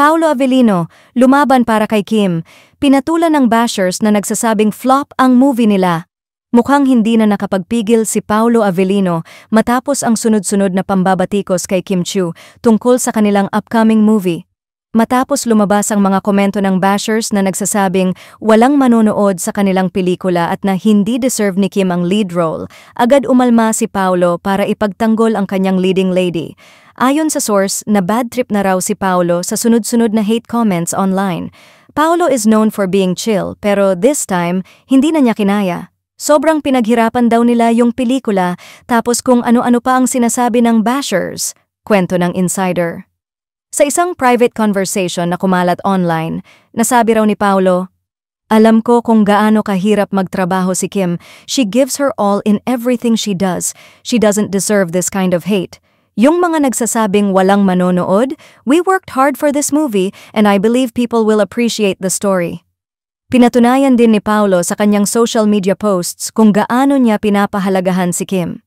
Paolo Avellino, lumaban para kay Kim. Pinatulan ng bashers na nagsasabing flop ang movie nila. Mukhang hindi na nakapagpigil si Paolo Avellino matapos ang sunod-sunod na pambabatikos kay Kim Chiu tungkol sa kanilang upcoming movie. Matapos lumabas ang mga komento ng bashers na nagsasabing walang manonood sa kanilang pelikula at na hindi deserve ni Kim ang lead role, agad umalma si Paolo para ipagtanggol ang kanyang leading lady. Ayon sa source, na bad trip na raw si Paolo sa sunod-sunod na hate comments online. Paolo is known for being chill pero this time, hindi na niya kinaya. Sobrang pinaghirapan daw nila yung pelikula tapos kung ano-ano pa ang sinasabi ng bashers, kwento ng insider. Sa isang private conversation na kumalat online, nasabi raw ni Paolo, "Alam ko kung gaano kahirap magtrabaho si Kim. She gives her all in everything she does. She doesn't deserve this kind of hate. Yung mga nagsasabing walang manonood, we worked hard for this movie and I believe people will appreciate the story." Pinatunayan din ni Paolo sa kanyang social media posts kung gaano niya pinapahalagahan si Kim.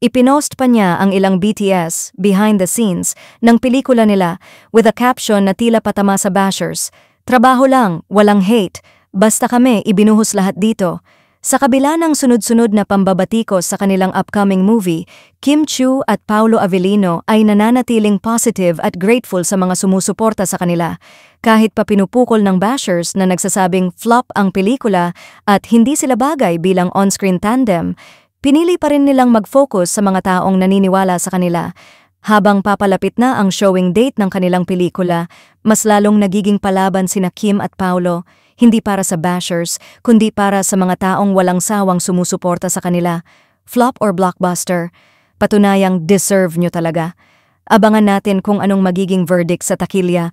Ipinost pa niya ang ilang BTS, behind the scenes, ng pelikula nila with a caption na tila patama sa bashers, "Trabaho lang, walang hate, basta kami ibinuhos lahat dito." Sa kabila ng sunod-sunod na pambabatikos sa kanilang upcoming movie, Kim Chiu at Paolo Avellino ay nananatiling positive at grateful sa mga sumusuporta sa kanila. Kahit pa pinupukol ng bashers na nagsasabing flop ang pelikula at hindi sila bagay bilang on-screen tandem, pinili pa rin nilang mag-focus sa mga taong naniniwala sa kanila. Habang papalapit na ang showing date ng kanilang pelikula, mas lalong nagiging palaban sina Kim at Paolo, hindi para sa bashers, kundi para sa mga taong walang sawang sumusuporta sa kanila. Flop or blockbuster? Patunayang deserve nyo talaga. Abangan natin kung anong magiging verdict sa takilya.